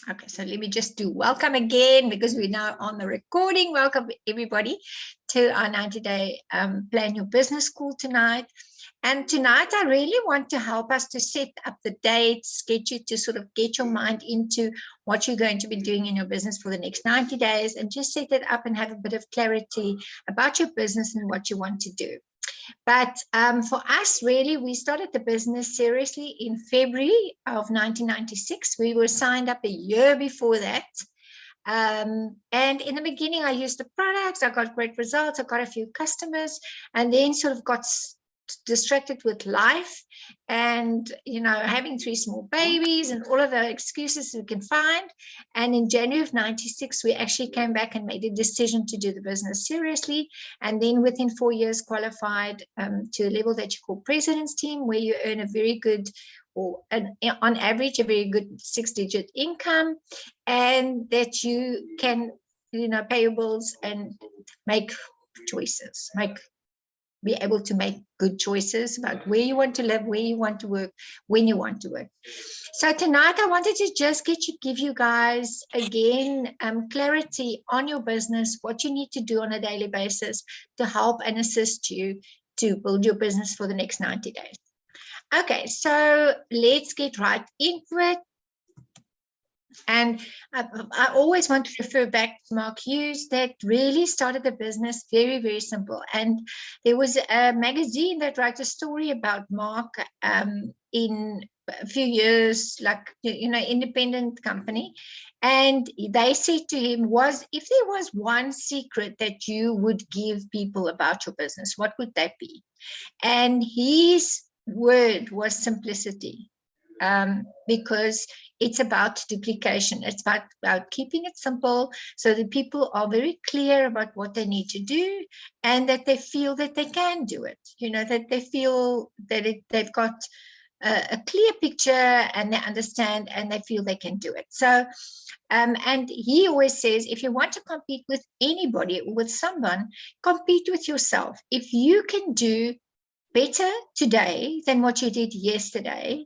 Okay, so let me just do welcome again because we're now on the recording. Welcome everybody to our 90-day Plan Your Business call tonight. And tonight I really want to help us to set up the dates, get you to sort of get your mind into what you're going to be doing in your business for the next 90 days and just set it up and have a bit of clarity about your business and what you want to do. But for us, really, we started the business seriously in February of 1996. We were signed up a year before that. And in the beginning, I used the products. I got great results. I got a few customers and then sort of got distracted with life and, you know, having 3 small babies and all of the excuses we can find. And in January of 96, we actually came back and made a decision to do the business seriously. And then within 4 years qualified to a level that you call president's team, where you earn a very good, or on average, a very good 6-digit income, and that you can, you know, pay your bills and make choices, be able to make good choices about where you want to live, where you want to work, when you want to work. So tonight I wanted to just give you guys again clarity on your business, what you need to do on a daily basis to help and assist you to build your business for the next 90 days. Okay, so let's get right into it. And I always want to refer back to Mark Hughes that really started the business very, very simple. And there was a magazine that wrote a story about Mark in a few years, like, you know, independent company. And they said to him, if there was one secret that you would give people about your business, what would that be? And his word was simplicity. Because it's about duplication. It's about keeping it simple so that people are very clear about what they need to do and that they feel that they can do it. You know, that they feel that they've got a clear picture and they understand and they feel they can do it. So, and he always says, if you want to compete with anybody or with someone, compete with yourself. If you can do better today than what you did yesterday,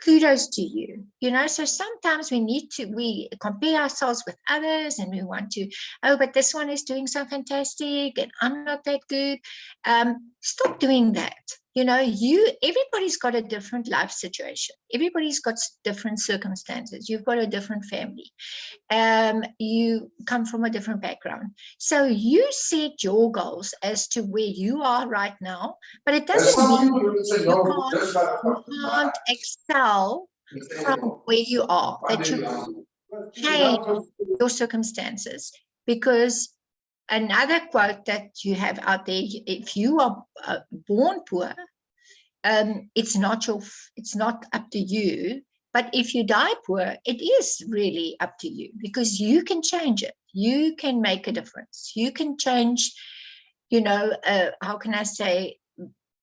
kudos to you. You know, so sometimes we compare ourselves with others and we want to, oh, but this one is doing so fantastic and I'm not that good. Stop doing that. You know, everybody's got a different life situation. Everybody's got different circumstances. You've got a different family. You come from a different background. So you set your goals as to where you are right now, but it doesn't mean you can't excel from where you are, that you change your circumstances. Because another quote that you have out there, if you are born poor, it's not up to you. But if you die poor, it is really up to you because you can change it. You can make a difference. You can change, you know, how can I say,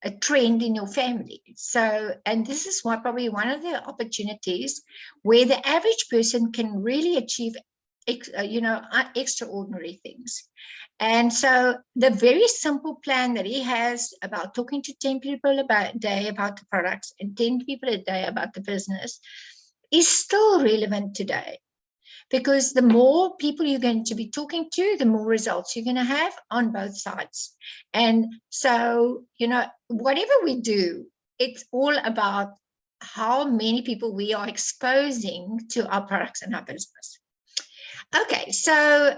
a trend in your family. So, and this is probably one of the opportunities where the average person can really achieve, you know, extraordinary things. And so the very simple plan that he has about talking to 10 people a day about the products and 10 people a day about the business is still relevant today. Because the more people you're going to be talking to, the more results you're going to have on both sides. And so, you know, whatever we do, it's all about how many people we are exposing to our products and our business. Okay, so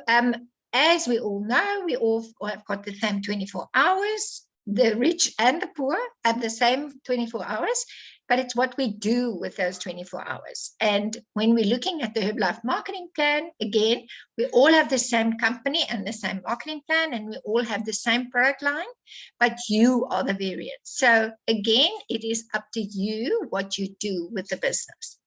as we all know, we all have got the same 24 hours. The rich and the poor have the same 24 hours, but it's what we do with those 24 hours. And when we're looking at the Herbalife marketing plan, again, we all have the same company and the same marketing plan, and we all have the same product line, but you are the variant. So again, it is up to you what you do with the business.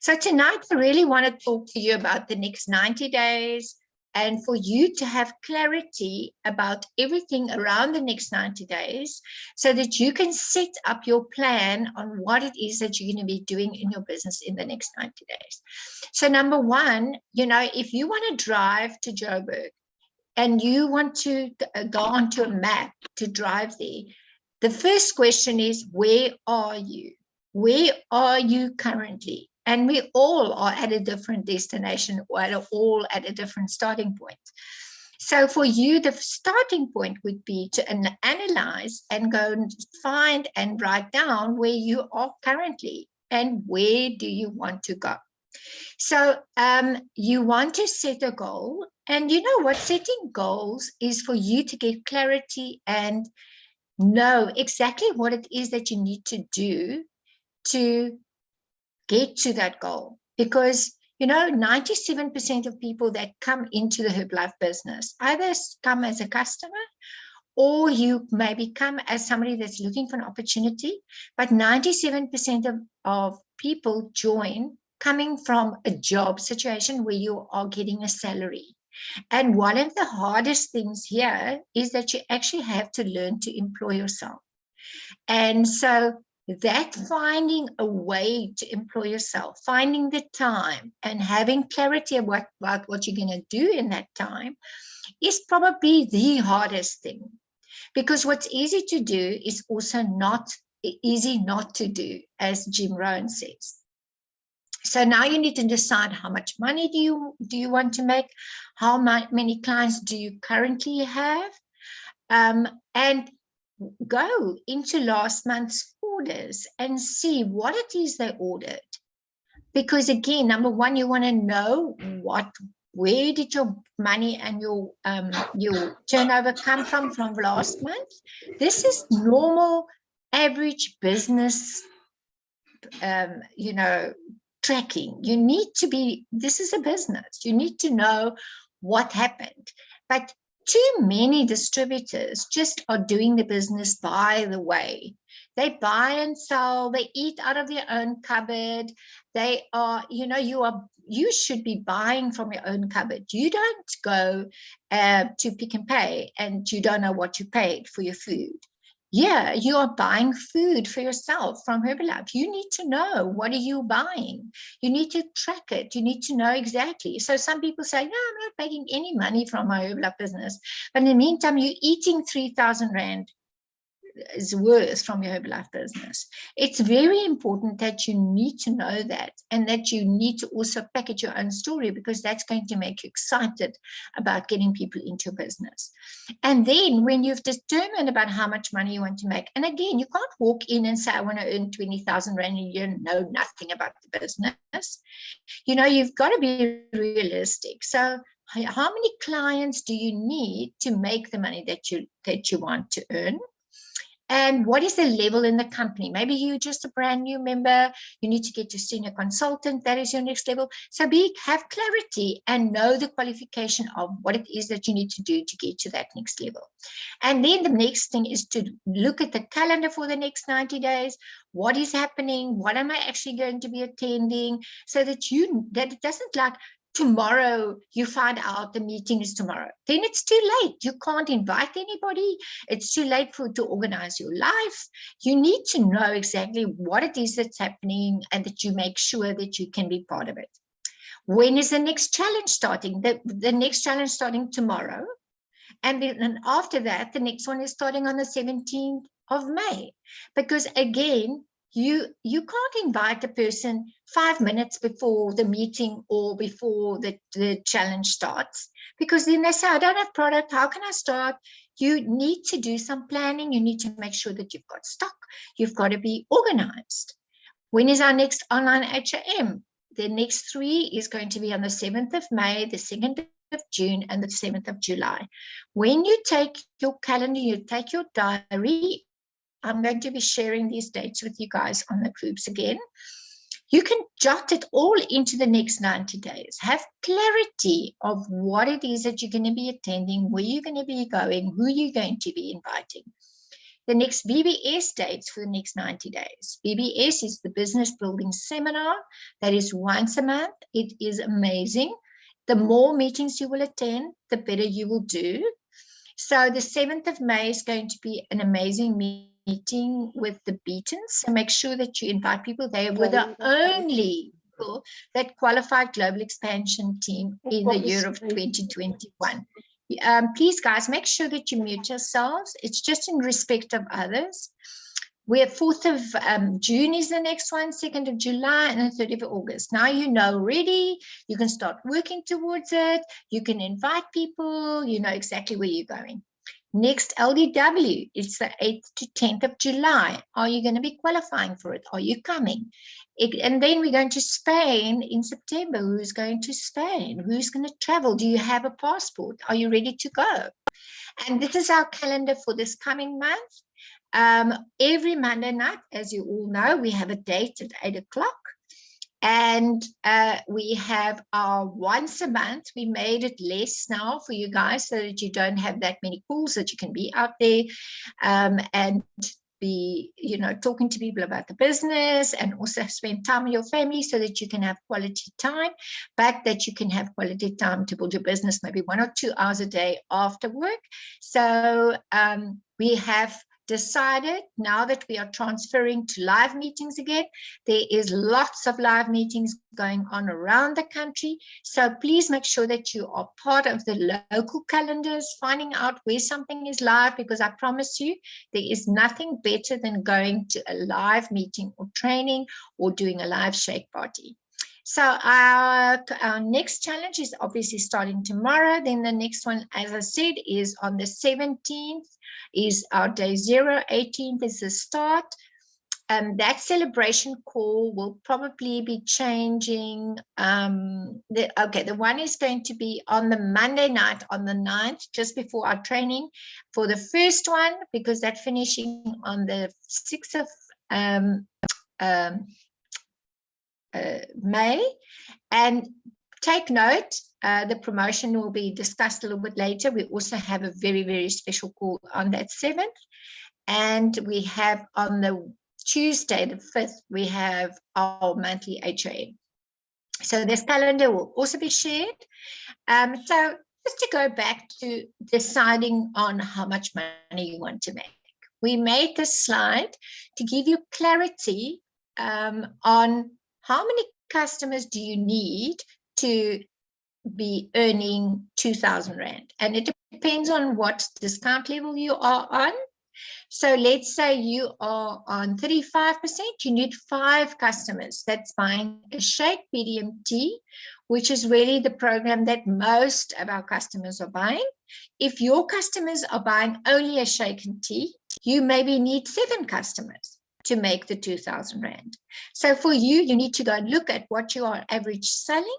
So tonight, I really want to talk to you about the next 90 days, and for you to have clarity about everything around the next 90 days so that you can set up your plan on what it is that you're going to be doing in your business in the next 90 days. So number one, you know, if you want to drive to Joburg and you want to go onto a map to drive there, the first question is, where are you? Where are you currently? And we all are at a different destination, or all at a different starting point. So for you, the starting point would be to analyze and go and find and write down where you are currently and where do you want to go. So you want to set a goal, and you know what, setting goals is for you to get clarity and know exactly what it is that you need to do to get to that goal. Because, you know, 97% of people that come into the Herbalife business either come as a customer, or you maybe come as somebody that's looking for an opportunity. But 97% of people join coming from a job situation where you are getting a salary. And one of the hardest things here is that you actually have to learn to employ yourself. And so that finding a way to employ yourself, finding the time and having clarity about what you're going to do in that time is probably the hardest thing. Because what's easy to do is also not easy not to do, as Jim Rohn says. So now you need to decide how much money do you want to make, how many clients do you currently have, and go into last month's orders and see what it is they ordered. Because again, number one, you want to know where did your money and your turnover come from last month. This is normal, average business, tracking. You need to be, this is a business. You need to know what happened. But too many distributors just are doing the business by the way. They buy and sell, they eat out of their own cupboard. They are, you should be buying from your own cupboard. You don't go to Pick n Pay and you don't know what you paid for your food. Yeah, you are buying food for yourself from Herbalife. You need to know, what are you buying? You need to track it. You need to know exactly. So some people say, no, I'm not making any money from my Herbalife business. But in the meantime, you're eating 3,000 Rand is worth from your Herbalife business. It's very important that you need to know that, and that you need to also package your own story, because that's going to make you excited about getting people into your business. And then when you've determined about how much money you want to make, and again, you can't walk in and say, I want to earn 20,000 Rand a year, know nothing about the business. You've got to be realistic. So how many clients do you need to make the money that you want to earn? And what is the level in the company? Maybe you're just a brand new member. You need to get to senior consultant. That is your next level. So have clarity and know the qualification of what it is that you need to do to get to that next level. And then the next thing is to look at the calendar for the next 90 days. What is happening? What am I actually going to be attending? So that it doesn't like, tomorrow you find out the meeting is tomorrow. Then it's too late. You can't invite anybody. It's too late to organize your life. You need to know exactly what it is that's happening, and that you make sure that you can be part of it. When is the next challenge starting? The next challenge starting tomorrow. And then after that, the next one is starting on the 17th of May. Because again, you can't invite a person 5 minutes before the meeting or before the challenge starts, because then they say, I don't have product, how can I start? You need to do some planning. You need to make sure that you've got stock. You've got to be organized. When is our next online HRM? The next 3 is going to be on the 7th of May, the 2nd of June, and the 7th of July. When you take your calendar, you take your diary, I'm going to be sharing these dates with you guys on the groups again. You can jot it all into the next 90 days. Have clarity of what it is that you're going to be attending, where you're going to be going, who you're going to be inviting. The next BBS dates for the next 90 days. BBS is the Business Building Seminar. That is once a month. It is amazing. The more meetings you will attend, the better you will do. So the 7th of May is going to be an amazing meeting with the Beatons. So make sure that you invite people. They were the only people that qualified global expansion team in the year of 2021. Please, guys, make sure that you mute yourselves. It's just in respect of others. We have 4th of June is the next one, 2nd of July, and the 3rd of August. Now you know already, you can start working towards it. You can invite people, you know exactly where you're going. Next LDW, it's the 8th to 10th of July. Are you going to be qualifying for it? Are you coming? And then we're going to Spain in September. Who's going to Spain? Who's going to travel? Do you have a passport? Are you ready to go? And this is our calendar for this coming month. Every Monday night, as you all know, we have a date at 8 o'clock. And we have our once a month. We made it less now for you guys so that you don't have that many calls, that you can be out there and be, you know, talking to people about the business, and also spend time with your family so that you can have quality time, but that you can have quality time to build your business, maybe 1 or 2 hours a day after work. So we have decided, now that we are transferring to live meetings again, there is lots of live meetings going on around the country. So please make sure that you are part of the local calendars, finding out where something is live, because I promise you, there is nothing better than going to a live meeting or training or doing a live shake party. So our next challenge is obviously starting tomorrow. Then the next one, as I said, is on the 17th, is our day 0. 18th is the start. That celebration call will probably be changing. The one is going to be on the Monday night on the 9th, just before our training for the first one, because that's finishing on the 6th of May. And take note, the promotion will be discussed a little bit later. We also have a very, very special call on that 7th. And we have on the Tuesday, the 5th, we have our monthly HOM. So this calendar will also be shared. So just to go back to deciding on how much money you want to make. We made this slide to give you clarity on how many customers do you need to be earning 2,000 Rand. And it depends on what discount level you are on. So let's say you are on 35%, you need 5 customers that's buying a shake BDMT, which is really the program that most of our customers are buying. If your customers are buying only a shake and tea, you maybe need 7 customers to make the 2,000 Rand. So for you, you need to go and look at what you are average selling,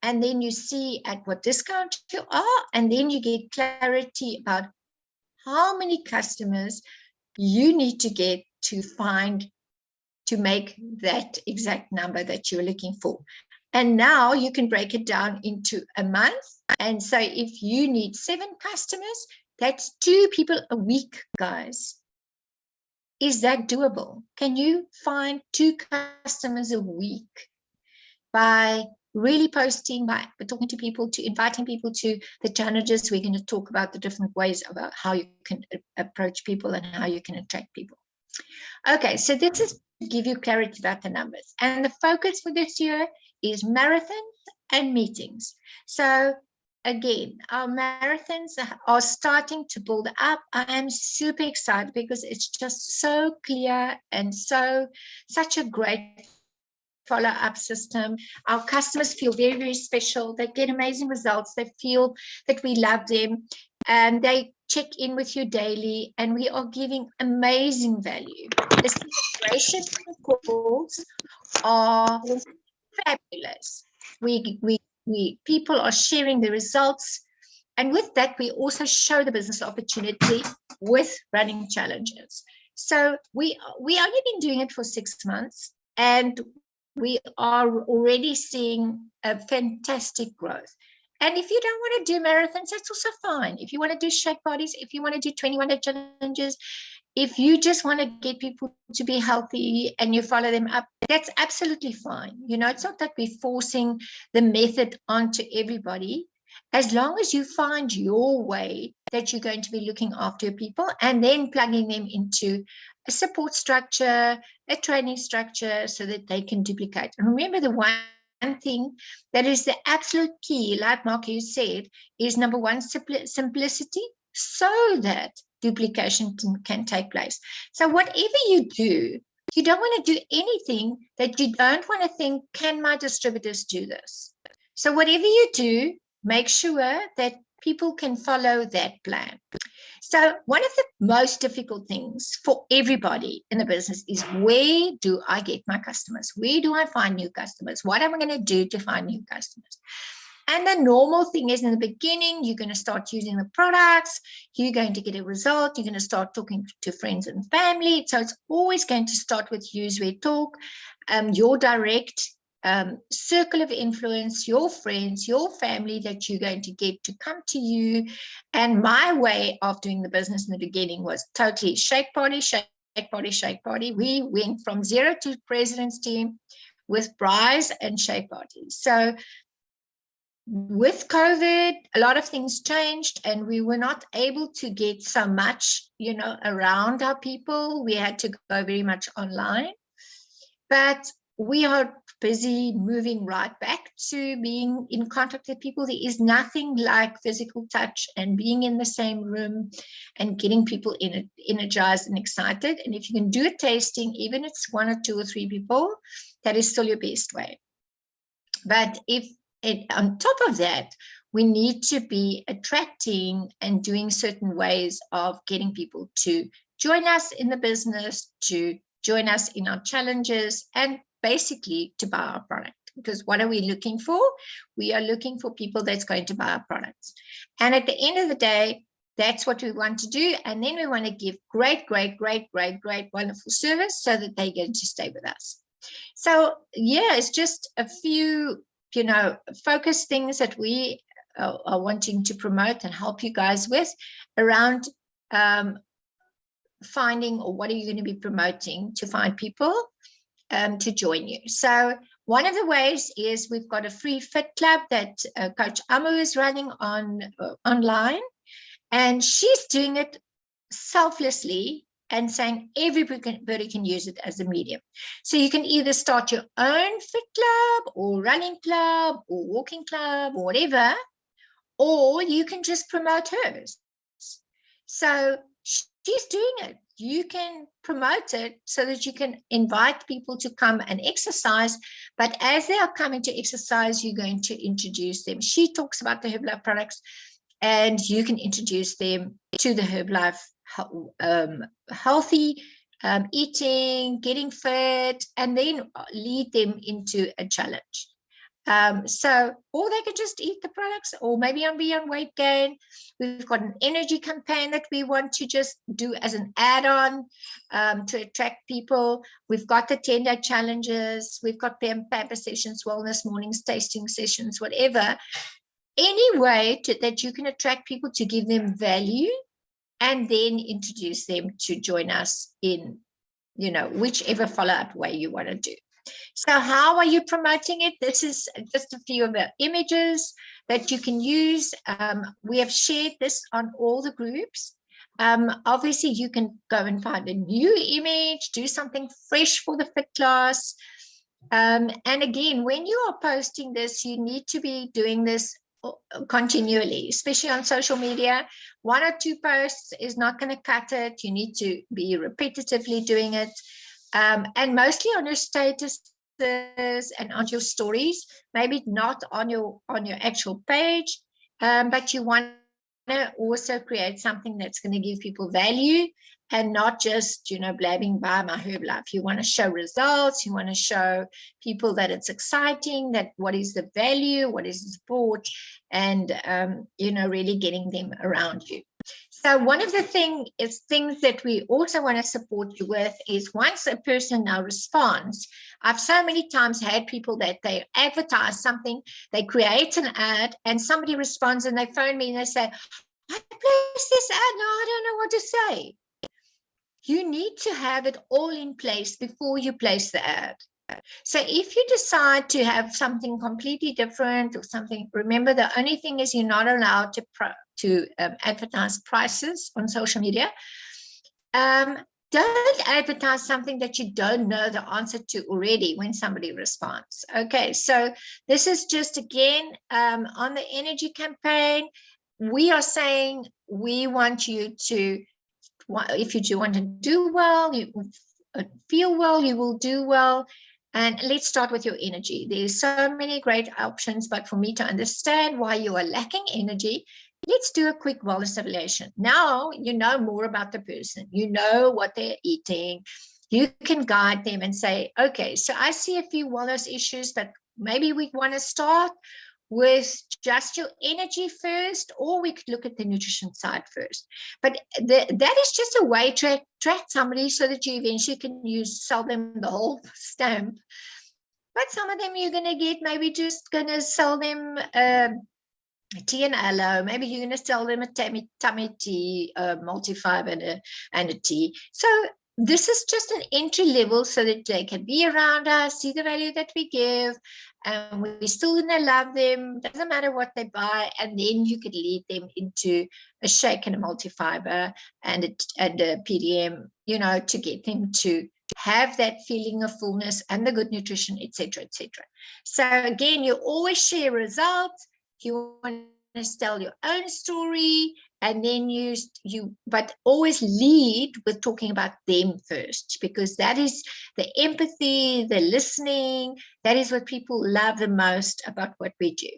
and then you see at what discount you are, and then you get clarity about how many customers you need to get to make that exact number that you're looking for. And now you can break it down into a month. And so if you need 7 customers, that's 2 people a week, guys. Is that doable? Can you find 2 customers a week by really posting, by talking to people, to inviting people to the challenges? We're going to talk about the different ways about how you can approach people and how you can attract people. Okay, so this is to give you clarity about the numbers. And the focus for this year is marathons and meetings. So again, our marathons are starting to build up. I am super excited because it's just so clear and such a great follow-up system. Our customers feel very, very special. They get amazing results. They feel that we love them, and they check in with you daily, and we are giving amazing value. The celebration calls are fabulous. People are sharing the results, and with that we also show the business opportunity with running challenges. So we only been doing it for 6 months, and we are already seeing a fantastic growth. And if you don't want to do marathons, that's also fine. If you want to do shake parties, if you want to do 21-day challenges, if you just want to get people to be healthy and you follow them up, that's absolutely fine. You know, it's not that we're forcing the method onto everybody. As long as you find your way that you're going to be looking after people and then plugging them into a support structure, a training structure, so that they can duplicate. And remember, the one thing that is the absolute key, like Mark, you said, is number 1, simplicity, so that duplication can take place. So whatever you do, you don't want to do anything that you don't want to think, can my distributors do this? So whatever you do, make sure that people can follow that plan. So one of the most difficult things for everybody in the business is, where do I get my customers? Where do I find new customers? What am I going to do to find new customers? And the normal thing is, in the beginning, you're going to start using the products, you're going to get a result, you're going to start talking to friends and family. So it's always going to start with use where talk, your direct circle of influence, your friends, your family that you're going to get to come to you. And my way of doing the business in the beginning was totally shake party, shake party, shake party. We went from 0 to president's team with braais and shake parties. So with COVID, a lot of things changed, and we were not able to get so much, around our people. We had to go very much online. But we are busy moving right back to being in contact with people. There is nothing like physical touch and being in the same room and getting people energized and excited. And if you can do a tasting, even if it's 1 or 2 or 3 people, that is still your best way. But on top of that, we need to be attracting and doing certain ways of getting people to join us in the business, to join us in our challenges, and basically to buy our product. Because what are we looking for? We are looking for people that's going to buy our products. And at the end of the day, that's what we want to do. And then we want to give great, wonderful service so that they're going to stay with us. So yeah, it's just a few, focus things that we are wanting to promote and help you guys with around finding, or what are you going to be promoting to find people to join you. So one of the ways is we've got a free fit club that Coach Amu is running online, and she's doing it selflessly and saying everybody can use it as a medium. So you can either start your own fit club or running club or walking club or whatever, or you can just promote hers. So she's doing it. You can promote it so that you can invite people to come and exercise. But as they are coming to exercise, you're going to introduce them. She talks about the Herbalife products, and you can introduce them to the Herbalife healthy eating, getting fit, and then lead them into a challenge. Or they could just eat the products, or maybe be on weight gain. We've got an energy campaign that we want to just do as an add-on to attract people. We've got the 10-day challenges. We've got pamper sessions, wellness mornings, tasting sessions, whatever. Any way that you can attract people to give them value, and then introduce them to join us in, whichever follow-up way you want to do. So how are you promoting it? This is just a few of the images that you can use. We have shared this on all the groups. Obviously, you can go and find a new image, do something fresh for the fit class. And again, when you are posting this, you need to be doing this continually, especially on social media. 1 or 2 posts is not going to cut it. You need to be repetitively doing it, and mostly on your statuses and on your stories, maybe not on your actual page, but you want to also create something that's going to give people value, and not just, blabbing by my Herbalife. You want to show results. You want to show people that it's exciting, that what is the value, what is the support, and, really getting them around you. So one of the things that we also want to support you with is, once a person now responds, I've so many times had people that they advertise something, they create an ad, and somebody responds and they phone me and they say, I placed this ad, now I don't know what to say. You need to have it all in place before you place the ad. So if you decide to have something completely different or something, remember, the only thing is you're not allowed to advertise prices on social media. Don't advertise something that you don't know the answer to already when somebody responds. Okay, so this is just, again, on the energy campaign, we are saying we want you to if you do want to do well, you feel well, you will do well. And let's start with your energy. There's so many great options, but for me to understand why you are lacking energy, let's do a quick wellness evaluation. Now you know more about the person, you know what they're eating, you can guide them and say, okay, so I see a few wellness issues, but maybe we want to start with just your energy first, or we could look at the nutrition side first. But that is just a way to attract somebody so that you eventually can sell them the whole stamp. But some of them you're going to get, maybe just going to sell them tea and aloe. Maybe you're going to sell them a tummy tea, multifiber and a tea. So this is just an entry level so that they can be around us, see the value that we give, and we're still going to love them. Doesn't matter what they buy. And then you could lead them into a shake and a multifiber and a PDM, you know, to get them to have that feeling of fullness and the good nutrition, etc., etc. So again, you always share results. You want to tell your own story, and then but always lead with talking about them first, because that is the empathy, the listening. That is what people love the most about what we do.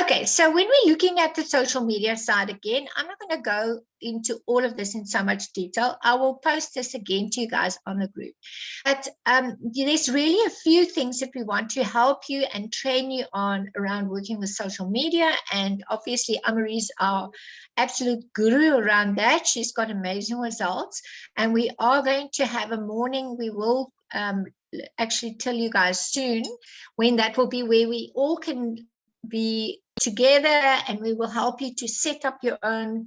Okay, so when we're looking at the social media side again, I'm not going to go into all of this in so much detail. I will post this again to you guys on the group. But there's really a few things that we want to help you and train you on around working with social media. And obviously, Amaree's our absolute guru around that. She's got amazing results. And we are going to have a morning. We will actually tell you guys soon when that will be, where we all can be together, and we will help you to set up your own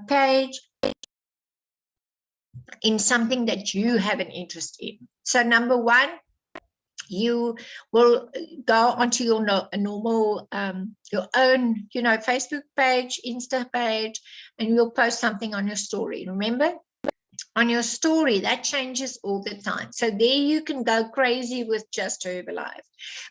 page in something that you have an interest in. So number one, you will go onto your normal, your own, you know, Facebook page, Insta page, and you'll post something on your story. Remember, on your story, that changes all the time. So there you can go crazy with just Herbalife.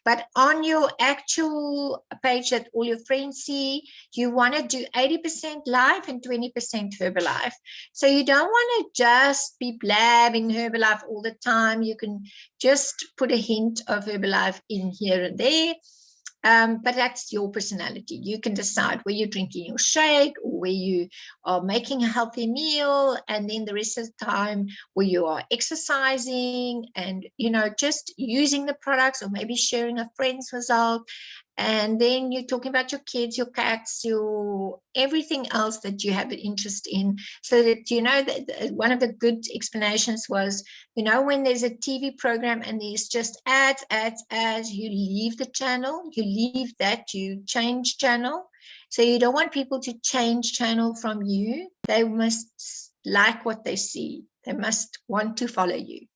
But on your actual page that all your friends see, you want to do 80% live and 20% Herbalife. So you don't want to just be blabbing Herbalife all the time. You can just put a hint of Herbalife in here and there. But that's your personality. You can decide where you're drinking your shake, or where you are making a healthy meal, and then the rest of the time where you are exercising and, you know, just using the products, or maybe sharing a friend's result. And then you're talking about your kids, your cats, your everything else that you have an interest in. So that, you know, that one of the good explanations was, you know, when there's a TV program and there's just ads, you leave the channel, you leave that, you change channel. So you don't want people to change channel from you. They must like what they see. They must want to follow you.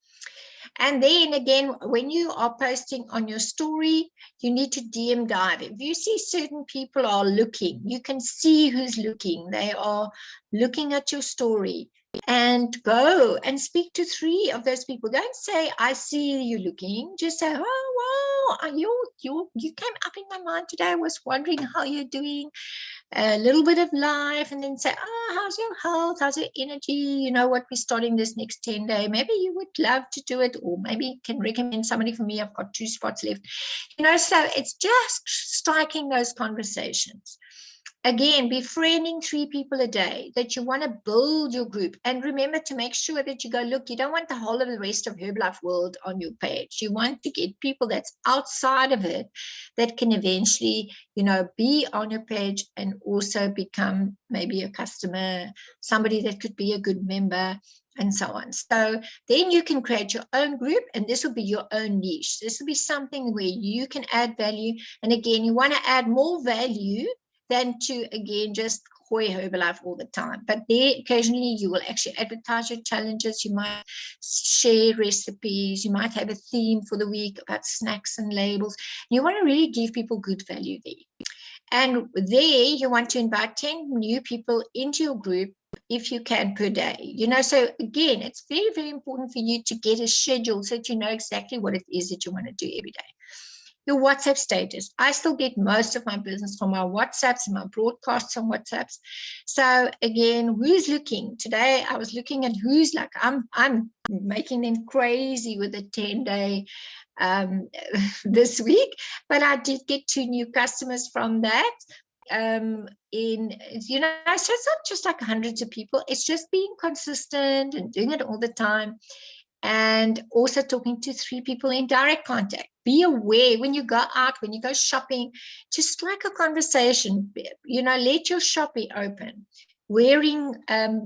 And then again, when you are posting on your story, you need to DM dive. If you see certain people are looking, you can see who's looking. They are looking at your story, and go and speak to 3 of those people. Don't say, I see you looking. Just say, oh, wow, you came up in my mind today. I was wondering how you're doing. A little bit of life, and then say, how's your health, how's your energy, you know what, we're starting this next 10 day, maybe you would love to do it, or maybe you can recommend somebody for me, I've got 2 spots left, you know. So it's just striking those conversations. Again, befriending 3 people a day that you want to build your group. And remember to make sure that you go, look, you don't want the whole of the rest of Herbalife world on your page. You want to get people that's outside of it that can eventually, you know, be on your page and also become maybe a customer, somebody that could be a good member, and so on. So then you can create your own group, and this will be your own niche. This will be something where you can add value. And again, you want to add more value than to, again, just hoy Herbalife all the time. But there, occasionally, you will actually advertise your challenges. You might share recipes. You might have a theme for the week about snacks and labels. You want to really give people good value there. And there, you want to invite 10 new people into your group if you can per day. You know, so again, it's very, very important for you to get a schedule so that you know exactly what it is that you want to do every day. your WhatsApp status. I still get most of my business from my WhatsApps and my broadcasts on WhatsApps. So again, who's looking? Today I was looking at who's like, I'm making them crazy with a 10-day this week, but I did get 2 new customers from that. So it's not just like hundreds of people, it's just being consistent and doing it all the time, and also talking to 3 people in direct contact. Be aware when you go out, when you go shopping, just strike a conversation, let your shop be open. Wearing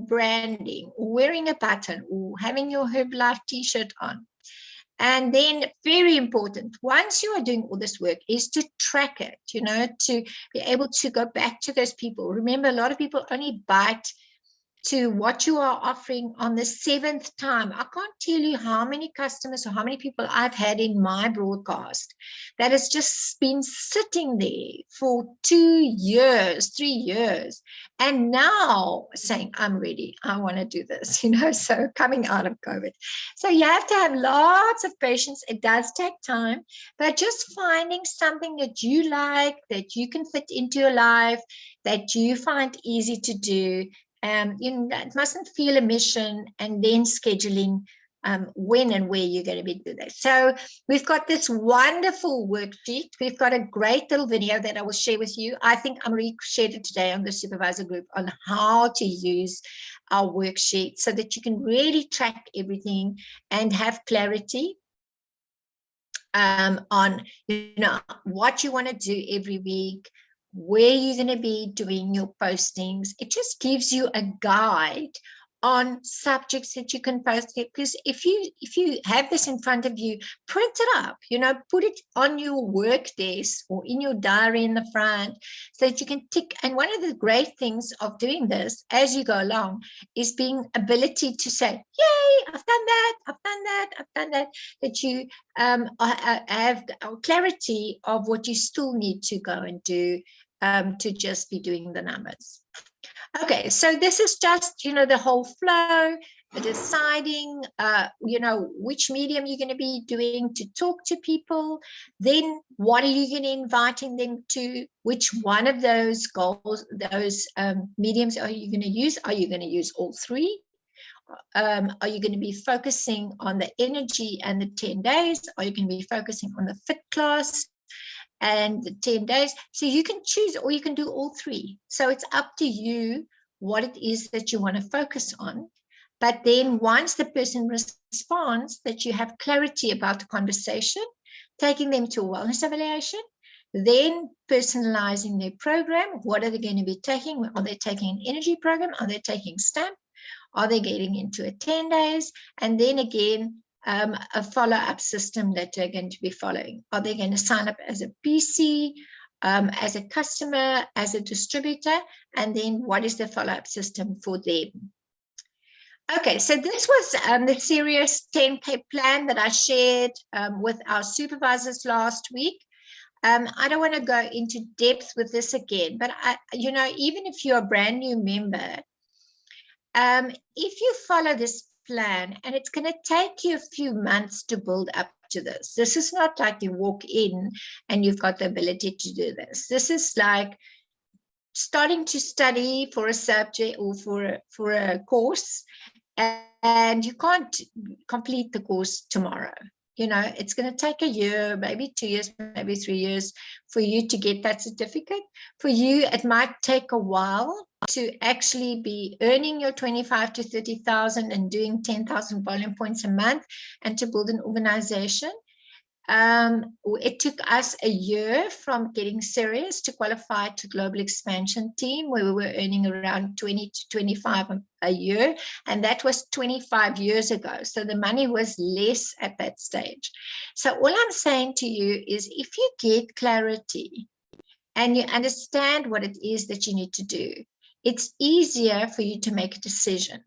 branding, or wearing a button, or having your Herbalife t-shirt on. And then, very important, once you are doing all this work, is to track it, to be able to go back to those people. Remember, a lot of people only bite to what you are offering on the 7th time. I can't tell you how many customers or how many people I've had in my broadcast that has just been sitting there for 2 years, 3 years, and now saying, I'm ready, I want to do this, so coming out of COVID. So you have to have lots of patience. It does take time, but just finding something that you like, that you can fit into your life, that you find easy to do. It mustn't feel a mission, and then scheduling when and where you're going to be doing that. So we've got this wonderful worksheet. We've got a great little video that I will share with you. I think Anne-Marie shared it today on the supervisor group on how to use our worksheet so that you can really track everything and have clarity on what you want to do every week, where you're going to be doing your postings. It just gives you a guide on subjects that you can post it, because if you have this in front of you, print it up, put it on your work desk or in your diary in the front, so that you can tick. And one of the great things of doing this as you go along is being ability to say, yay, I've done that, that you have clarity of what you still need to go and do, to just be doing the numbers. Okay, so this is just, the whole flow, deciding, which medium you're going to be doing to talk to people. Then what are you going to inviting them to? Which one of those goals, those mediums are you going to use? Are you going to use all 3? Are you going to be focusing on the energy and the 10 days? Are you going to be focusing on the fit class and the 10 days? So you can choose, or you can do all 3. So it's up to you what it is that you want to focus on. But then once the person responds, that you have clarity about the conversation, taking them to a wellness evaluation, then personalizing their program. What are they going to be taking? Are they taking an energy program? Are they taking STAMP? Are they getting into a 10 days? And then again, a follow-up system that they're going to be following. Are they going to sign up as a PC, as a customer, as a distributor? And then what is the follow-up system for them? Okay, so this was the serious 10K plan that I shared with our supervisors last week. I don't want to go into depth with this again, but even if you're a brand new member, if you follow this plan, and it's going to take you a few months to build up to this. This is not like you walk in and you've got the ability to do this. This is like starting to study for a subject or for a course, and you can't complete the course tomorrow. It's going to take a year, maybe 2 years, maybe 3 years for you to get that certificate. For you, it might take a while to actually be earning your 25 to 30,000 and doing 10,000 volume points a month, and to build an organization. It took us a year from getting serious to qualify to global expansion team, where we were earning around 20 to 25 a year. And that was 25 years ago. So the money was less at that stage. So all I'm saying to you is, if you get clarity and you understand what it is that you need to do, it's easier for you to make a decision.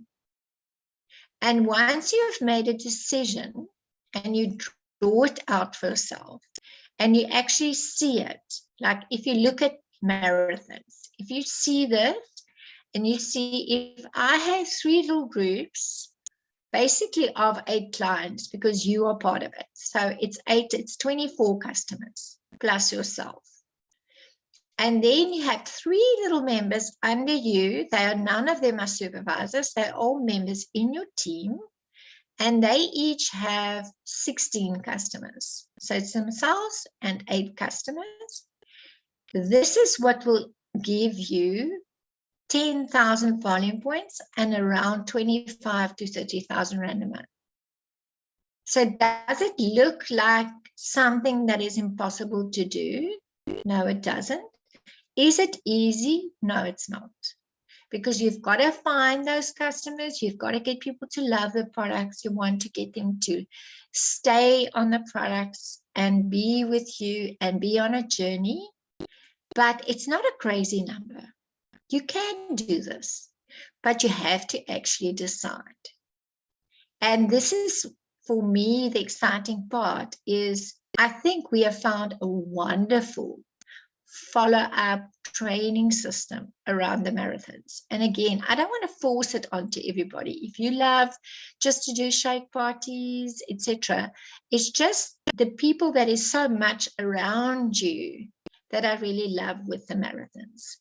And once you've made a decision and you draw it out for yourself and you actually see it, like if you look at marathons, if you see this and you see, if I have 3 little groups, basically of 8 clients, because you are part of it. So it's 24 customers. plus yourself. And then you have 3 little members under you. None of them are supervisors. They're all members in your team. And they each have 16 customers. So it's themselves and 8 customers. This is what will give you 10,000 volume points and around 25 to 30,000 Rand a month. So does it look like something that is impossible to do? No, it doesn't. Is it easy? No, it's not. Because you've got to find those customers. You've got to get people to love the products. You want to get them to stay on the products and be with you and be on a journey. But it's not a crazy number. You can do this, but you have to actually decide. And this is, for me, the exciting part is I think we have found a wonderful follow-up training system around the marathons. And again, I don't want to force it onto everybody. If you love just to do shake parties, etc., it's just the people that is so much around you that I really love with the marathons.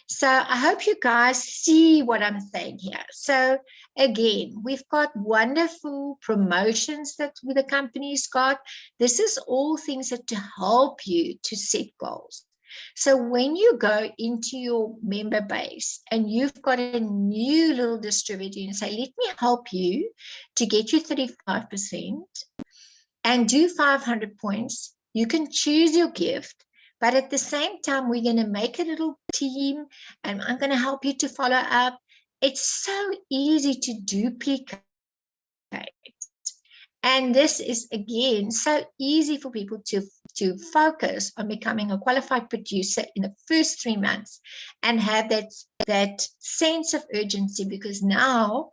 So I hope you guys see what I'm saying here. So again, we've got wonderful promotions that the company's got. This is all things that to help you to set goals. So when you go into your member base and you've got a new little distributor and say, let me help you to get you 35% and do 500 points, you can choose your gift. But at the same time, we're going to make a little team and I'm going to help you to follow up. It's so easy to duplicate. And this is, again, so easy for people to focus on becoming a qualified producer in the first 3 months and have that sense of urgency, because now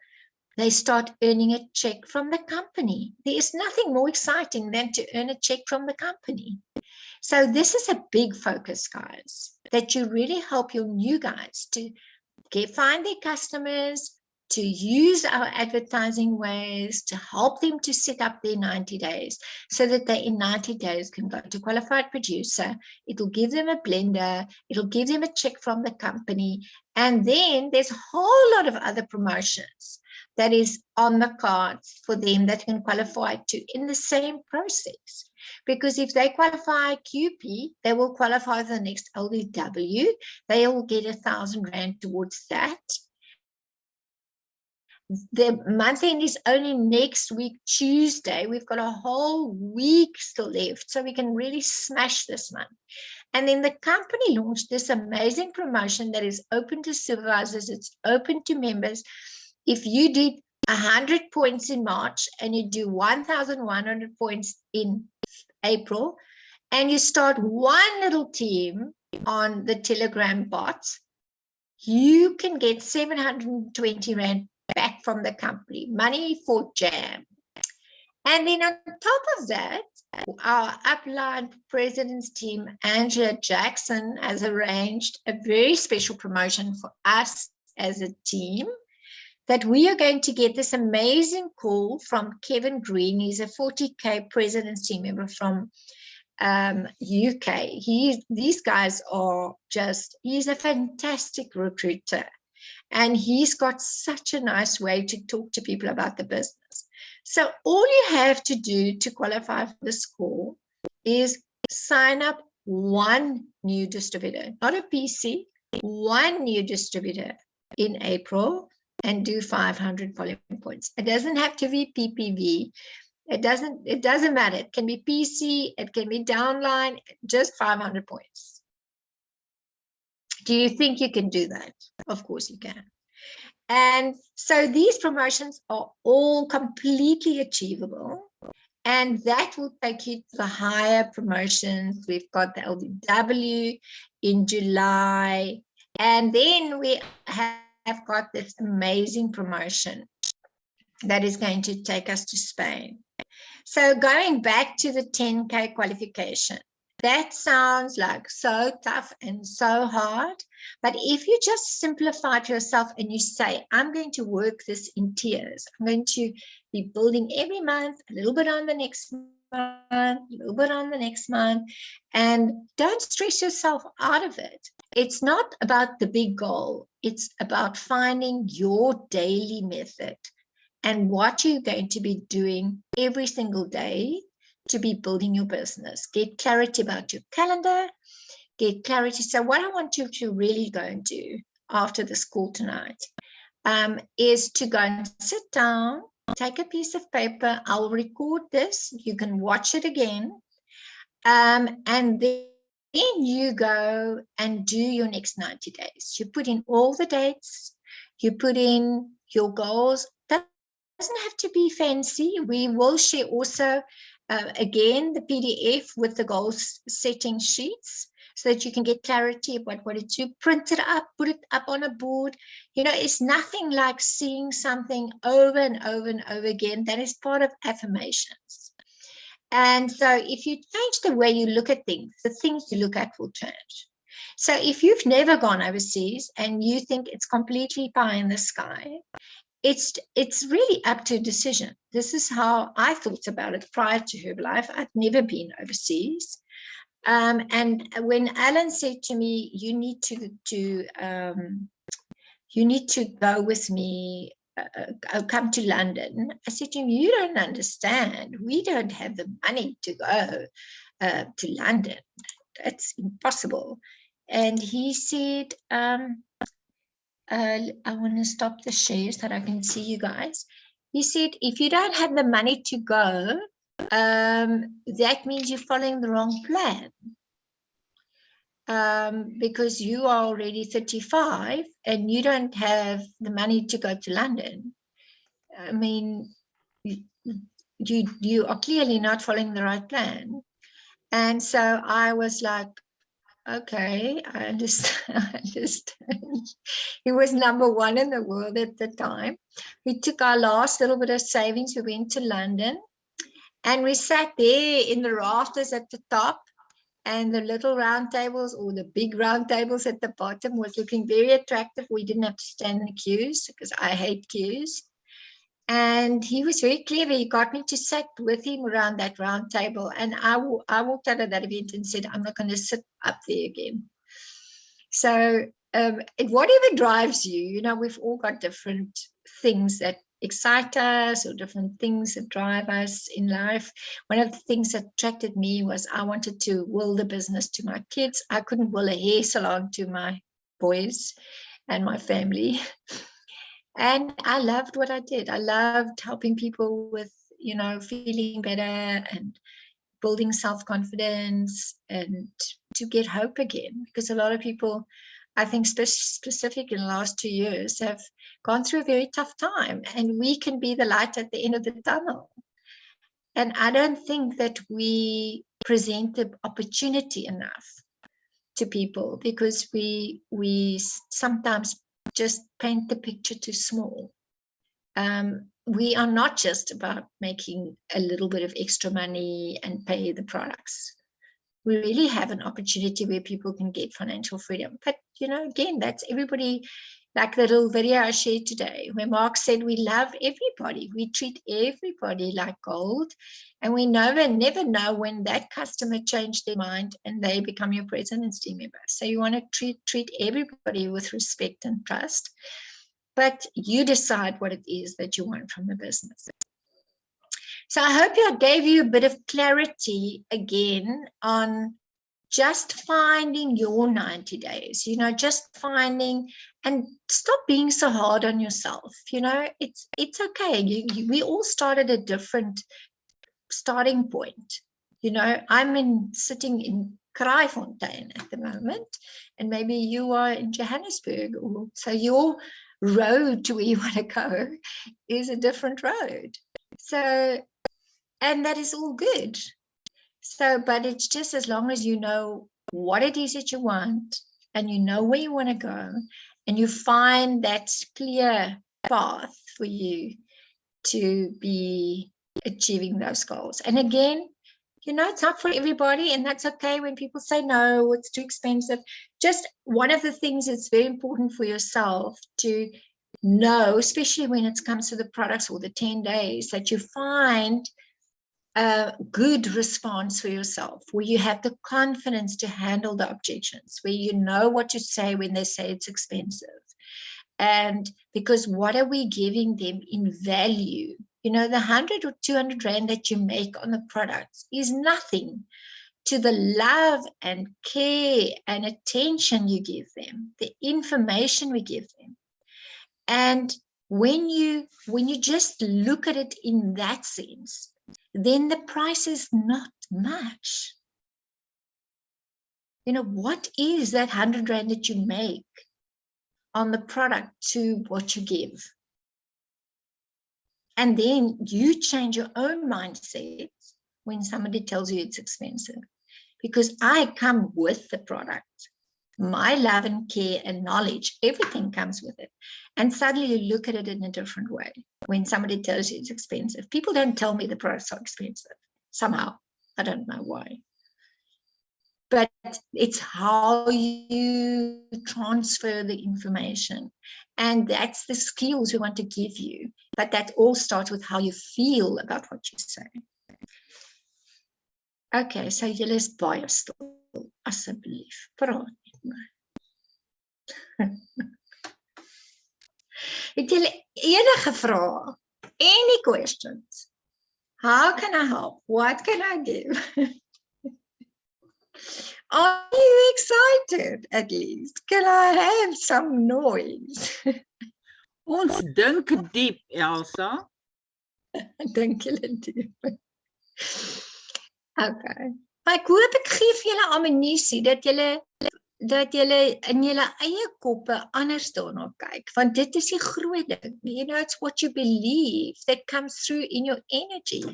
they start earning a check from the company. There is nothing more exciting than to earn a check from the company. So this is a big focus, guys, that you really help your new guys to find their customers, to use our advertising ways, to help them to set up their 90 days so that they in 90 days can go to qualified producer. It'll give them a blender. It'll give them a check from the company. And then there's a whole lot of other promotions that is on the cards for them that can qualify to in the same process. Because if they qualify QP, they will qualify for the next LDW. They will get 1,000 Rand towards that. The month end is only next week, Tuesday. We've got a whole week still left, so we can really smash this month. And then the company launched this amazing promotion that is open to supervisors. It's open to members. If you did 100 points in March and you do 1,100 points in April, and you start one little team on the Telegram bots, you can get 720 Rand back from the company, money for jam. And then on top of that, our upline president's team, Angela Jackson, has arranged a very special promotion for us as a team, that we are going to get this amazing call from Kevin Green. He's a 40K president's team member from UK. These guys are just, he's a fantastic recruiter. And he's got such a nice way to talk to people about the business. So all you have to do to qualify for this call is sign up one new distributor, not a PC, one new distributor in April, and do 500 volume points. It doesn't have to be PPV. It doesn't matter. It can be PC, it can be downline, just 500 points. Do you think you can do that? Of course you can. And so these promotions are all completely achievable. And that will take you to the higher promotions. We've got the LDW in July. And then we have got this amazing promotion that is going to take us to Spain. So going back to the 10K qualification, that sounds like so tough and so hard. But if you just simplify it yourself and you say, I'm going to work this in tiers, I'm going to be building every month, a little bit on the next month, a little bit on the next month, and don't stress yourself out of it. It's not about the big goal. It's about finding your daily method and what you're going to be doing every single day to be building your business. Get clarity about your calendar, get clarity. So what I want you to really go and do after the school tonight is to go and sit down, take a piece of paper. I'll record this. You can watch it again. And then you go and do your next 90 days. You put in all the dates. You put in your goals. That doesn't have to be fancy. We will share also, again, the PDF with the goals setting sheets, so that you can get clarity about what it's. You print it up, put it up on a board. You know, it's nothing like seeing something over and over and over again. That is part of affirmations. And so if you change the way you look at things, the things you look at will change. So if you've never gone overseas and you think it's completely pie in the sky, it's really up to a decision. This is how I thought about it prior to Herbalife. I'd never been overseas. And when Alan said to me, you need to go with me, come to London, I said to him, you don't understand. We don't have the money to go to London. That's impossible. And he said, I want to stop the share so that I can see you guys. He said, if you don't have the money to go, that means you're following the wrong plan. Because you are already 35 and you don't have the money to go to London. I mean, you are clearly not following the right plan. And so I was like, okay, I understand. I understand. He was #1 in the world at the time. We took our last little bit of savings. We went to London and we sat there in the rafters at the top, and the little round tables or the big round tables at the bottom was looking very attractive. We didn't have to stand in the queues because I hate queues. And he was very clever. He got me to sit with him around that round table. And I walked out of that event and said, I'm not going to sit up there again. So whatever drives you, you know, we've all got different things that excite us or different things that drive us in life. One of the things that attracted me was I wanted to will the business to my kids. I couldn't will a hair salon to my boys and my family. And I loved what I did. I loved helping people with, you know, feeling better and building self-confidence and to get hope again. Because a lot of people, I think specific in the last 2 years, have gone through a very tough time, and we can be the light at the end of the tunnel. And I don't think that we present the opportunity enough to people, because we sometimes just paint the picture too small. We are not just about making a little bit of extra money and pay the products. We really have an opportunity where people can get financial freedom. But, you know, again, that's everybody, like the little video I shared today, where Mark said we love everybody. We treat everybody like gold. And we never know when that customer changed their mind and they become your presidency member. So you want to treat everybody with respect and trust. But you decide what it is that you want from the business. So I hope I gave you a bit of clarity again on just finding your 90 days, you know, just finding, and stop being so hard on yourself. You know, it's okay. We all start at a different starting point. You know, I'm sitting in Kraaifontein at the moment, and maybe you are in Johannesburg, or so your road to where you want to go is a different road. So, and that is all good. So, but it's just as long as you know what it is that you want and you know where you want to go and you find that clear path for you to be achieving those goals. And again, you know, it's not for everybody, and that's okay when people say, no, it's too expensive. Just one of the things that's very important for yourself to know, especially when it comes to the products or the 10 days, that you find a good response for yourself, where you have the confidence to handle the objections, where you know what to say when they say it's expensive. And because what are we giving them in value? You know, the 100 or 200 Rand that you make on the products is nothing to the love and care and attention you give them, the information we give them. And when you just look at it in that sense, then the price is not much. You know, what is that 100 Rand that you make on the product to what you give? And then you change your own mindset when somebody tells you it's expensive. Because I come with the product. My love and care and knowledge, everything comes with it. And suddenly you look at it in a different way when somebody tells you it's expensive. People don't tell me the products are expensive somehow. I don't know why. But it's how you transfer the information. And that's the skills we want to give you. But that all starts with how you feel about what you say. Okay, so julle is baie stil. Asseblief, praat met my. Het julle enige vrae? Any questions? How can I help? What can I do? Are you excited at least? Can I have some noise? Ons dink diep, Elsa. Dink julle diep. Okay. Maar ek hoop ek gee vir julle ammunisie dat julle in julle eie koppe anders daarna kyk, want dit is die groot ding. You know, it's what you believe that comes through in your energy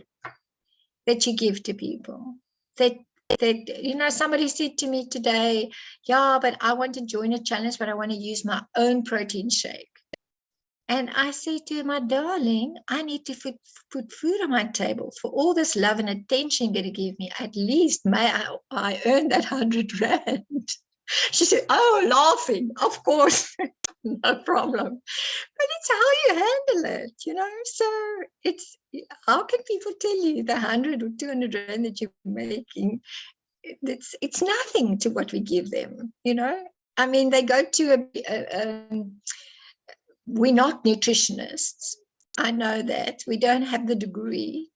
that you give to people. That you know, somebody said to me today, yeah, but I want to join a challenge, but I want to use my own protein shake. And I said to my darling, I need to put food on my table for all this love and attention you're going to give me. At least may I earn that 100 Rand. She said, oh, laughing, of course, no problem. But it's how you handle it, you know. So it's, how can people tell you the 100 or 200 Rand that you're making? It's nothing to what we give them, you know. I mean, they go to we're not nutritionists. I know that. We don't have the degree.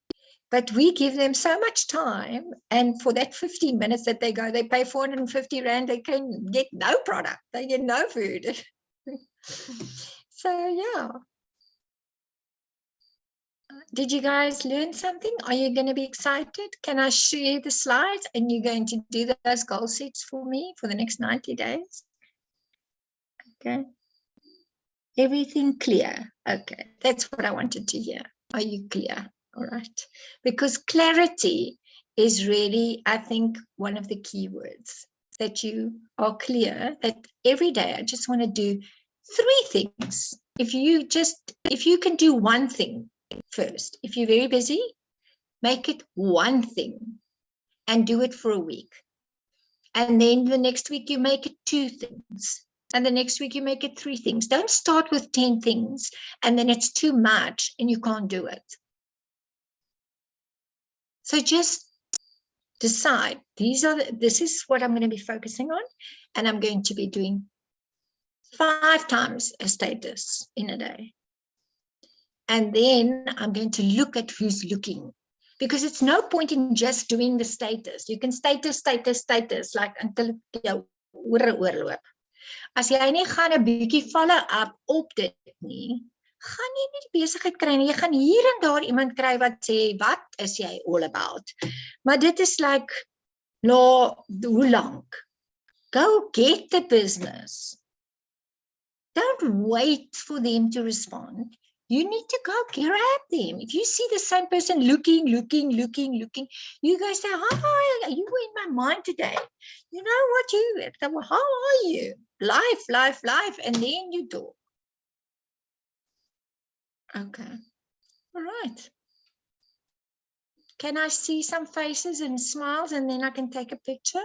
But we give them so much time. And for that 15 minutes that they go, they pay 450 Rand. They can get no product. They get no food. So, yeah. Did you guys learn something? Are you going to be excited? Can I share the slides? And you're going to do those goal sets for me for the next 90 days? Okay. Everything clear? Okay. That's what I wanted to hear. Are you clear? All right. Because clarity is really, I think, one of the key words, that you are clear that every day I just want to do 3 things. If you can do one thing first, if you're very busy, make it one thing and do it for a week. And then the next week you make it 2 things. And the next week you make it 3 things. Don't start with 10 things and then it's too much and you can't do it. So just decide, this is what I'm going to be focusing on, and I'm going to be doing 5 times a status in a day. And then I'm going to look at who's looking, because it's no point in just doing the status. You can status like until jou ore oorloop. As jy nie gaan 'n bietjie follow up op dit nie, gaan jy nie die besigheid kry nie. Jy gaan hier en daar iemand kry wat sê, wat is jy all about? Maar dit is like, hoe lank? Go get the business. Don't wait for them to respond. You need to go grab them. If you see the same person looking, you go say, hi, you were in my mind today. You know what, how are you? Life, and then you talk. Okay. All right. Can I see some faces and smiles and then I can take a picture?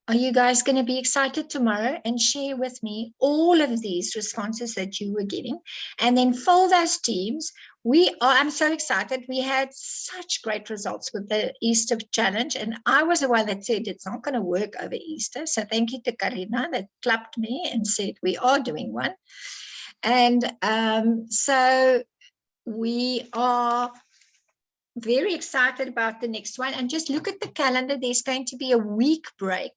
Are you guys going to be excited tomorrow and share with me all of these responses that you were getting and then fill those teams? I'm so excited. We had such great results with the Easter challenge. And I was the one that said it's not going to work over Easter. So thank you to Karina that clapped me and said we are doing one. And so we are very excited about the next one. And just look at the calendar. There's going to be a week break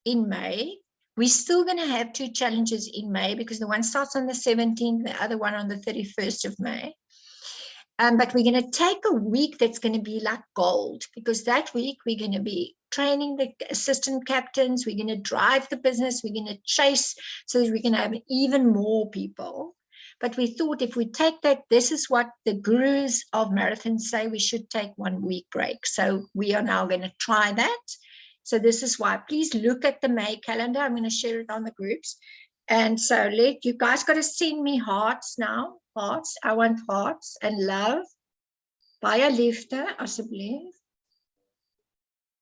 in May. We're still going to have 2 challenges in May because the one starts on the 17th, the other one on the 31st of May. But we're going to take a week that's going to be like gold, because that week we're going to be training the assistant captains. We're going to drive the business. We're going to chase so that we can have even more people. But we thought if we take that, this is what the gurus of marathons say, we should take 1 week break. So we are now going to try that. So this is why, please look at the May calendar. I'm going to share it on the groups. And so you guys got to send me hearts now. Hearts. I want hearts and love. Baie liefde, asseblief.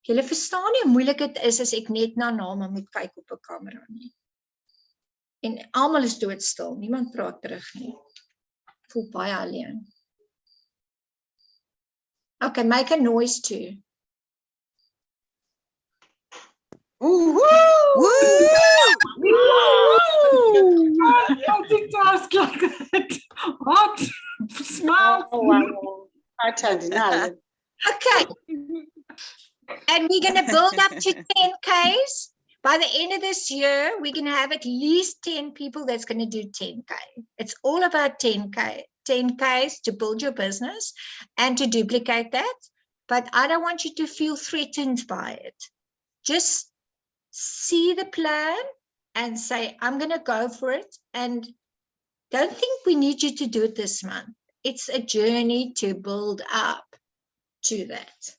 Julle verstaan nie hoe moeilik dit is as ek net na name moet kyk op 'n kamera nie. En almal is doodstil. Niemand praat terug nie. Ek voel baie alleen. Okay, make a noise too. Woo! Multitask like that. What? Smile. Oh, wow. Okay. And we're going to build up to 10Ks. By the end of this year, we're going to have at least 10 people that's going to do 10K. It's all about 10Ks to build your business and to duplicate that. But I don't want you to feel threatened by it. Just see the plan and say, I'm going to go for it. And don't think we need you to do it this month. It's a journey to build up to that.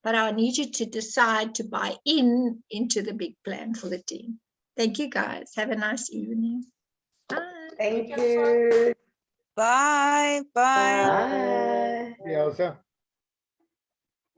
But I need you to decide to buy into the big plan for the team. Thank you, guys. Have a nice evening. Bye. Thank you. Bye. Bye. Bye. Elsa.